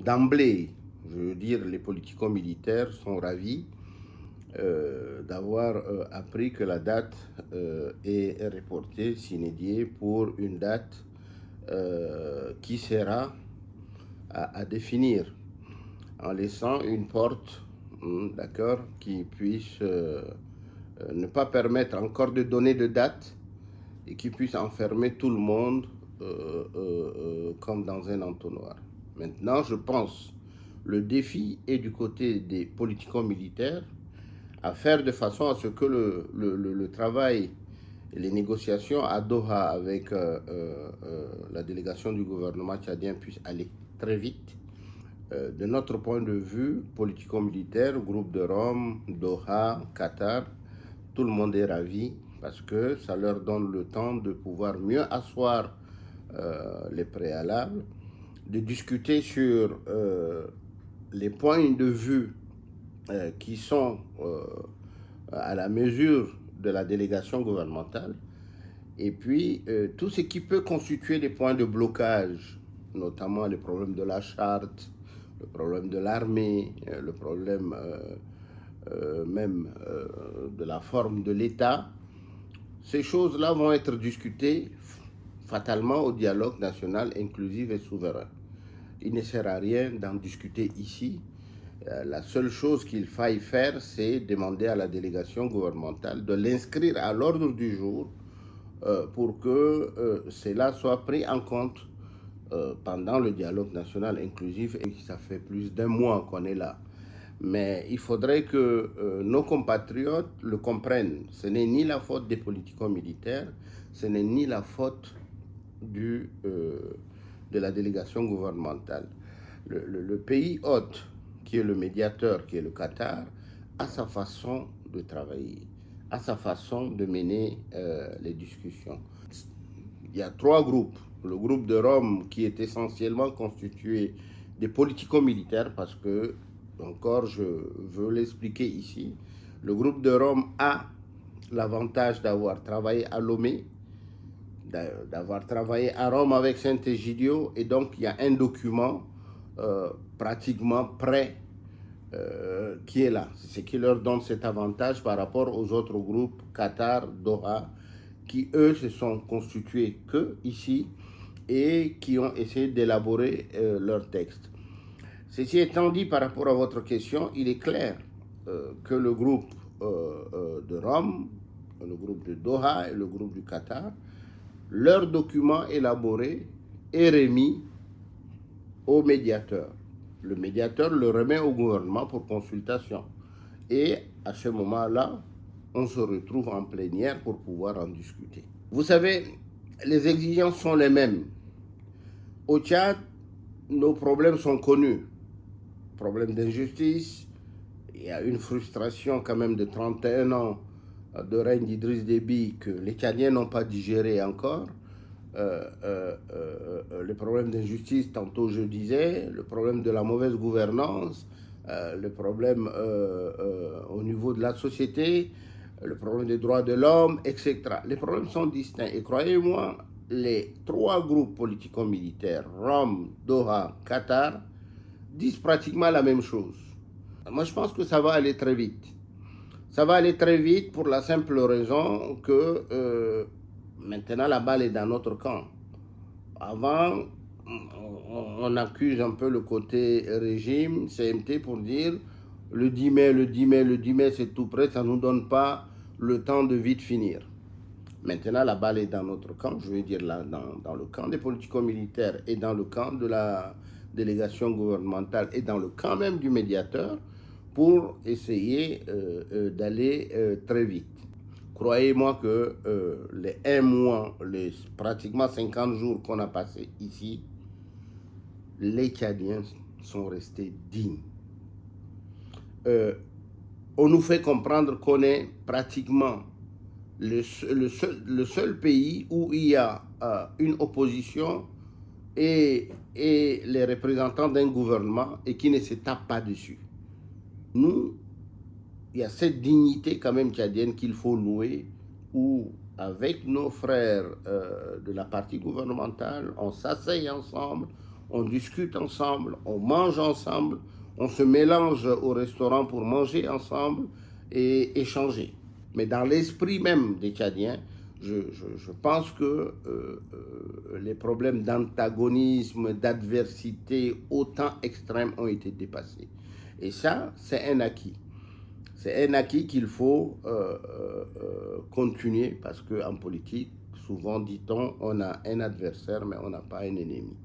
d'emblée, je veux dire, les politico-militaires sont ravis d'avoir appris que la date est reportée, sine pour une date qui sera à définir, en laissant une porte, d'accord, qui puisse ne pas permettre encore de donner de date et qui puisse enfermer tout le monde comme dans un entonnoir. Maintenant, je pense le défi est du côté des politico-militaires à faire de façon à ce que le travail et les négociations à Doha avec la délégation du gouvernement tchadien puissent aller très vite. De notre point de vue politico-militaire, groupe de Rome, Doha, Qatar, tout le monde est ravi parce que ça leur donne le temps de pouvoir mieux asseoir les préalables, de discuter sur les points de vue qui sont à la mesure de la délégation gouvernementale, et puis tout ce qui peut constituer des points de blocage, notamment les problèmes de la charte, le problème de l'armée, le problème même de la forme de l'État. Ces choses-là vont être discutées fatalement au dialogue national inclusif et souverain. Il ne sert à rien d'en discuter ici. La seule chose qu'il faille faire, c'est demander à la délégation gouvernementale de l'inscrire à l'ordre du jour pour que cela soit pris en compte pendant le dialogue national inclusif. Et ça fait plus d'un mois qu'on est là. Mais il faudrait que nos compatriotes le comprennent. Ce n'est ni la faute des politico-militaires, ce n'est ni la faute de la délégation gouvernementale. Le pays hôte, qui est le médiateur, qui est le Qatar, a sa façon de travailler, a sa façon de mener les discussions. Il y a trois groupes. Le groupe de Rome, qui est essentiellement constitué des politico-militaires, parce que, encore, je veux l'expliquer ici, le groupe de Rome a l'avantage d'avoir travaillé à Lomé, d'avoir travaillé à Rome avec Saint-Egidio, et donc il y a un document pratiquement prêt qui est là. C'est ce qui leur donne cet avantage par rapport aux autres groupes, Qatar, Doha, qui eux se sont constitués que ici et qui ont essayé d'élaborer leur texte. Ceci étant dit, par rapport à votre question, il est clair que le groupe de Rome, le groupe de Doha et le groupe du Qatar, leur document élaboré est remis au médiateur. Le médiateur le remet au gouvernement pour consultation. Et à ce moment-là, on se retrouve en plénière pour pouvoir en discuter. Vous savez, les exigences sont les mêmes. Au Tchad, nos problèmes sont connus. Problème d'injustice, il y a une frustration quand même de 31 ans de règne d'Idriss Déby que les Tchadiens n'ont pas digéré encore. Le problème d'injustice, tantôt je disais, le problème de la mauvaise gouvernance, le problème au niveau de la société, le problème des droits de l'homme, etc. Les problèmes sont distincts. Et croyez-moi, les trois groupes politico-militaires, Rome, Doha, Qatar, disent pratiquement la même chose. Moi, je pense que ça va aller très vite. Ça va aller très vite pour la simple raison que maintenant la balle est dans notre camp. Avant, on accuse un peu le côté régime, CMT, pour dire le 10 mai, le 10 mai, le 10 mai, c'est tout près, ça ne nous donne pas le temps de vite finir. Maintenant, la balle est dans notre camp, je veux dire là, dans le camp des politico-militaires et dans le camp de la délégation gouvernementale et dans le camp même du médiateur pour essayer d'aller très vite. Croyez-moi que les 1 mois, les pratiquement 50 jours qu'on a passés ici, les Tchadiens sont restés dignes. On nous fait comprendre qu'on est pratiquement le seul pays où il y a une opposition et les représentants d'un gouvernement et qui ne se tapent pas dessus. Nous, il y a cette dignité quand même tchadienne qu'il faut louer, où avec nos frères de la partie gouvernementale, on s'asseye ensemble, on discute ensemble, on mange ensemble, on se mélange au restaurant pour manger ensemble et échanger. Mais dans l'esprit même des Tchadiens, je pense que les problèmes d'antagonisme, d'adversité autant extrêmes ont été dépassés. Et ça, c'est un acquis. C'est un acquis qu'il faut continuer parce qu'en politique, souvent dit-on, on a un adversaire mais on n'a pas un ennemi.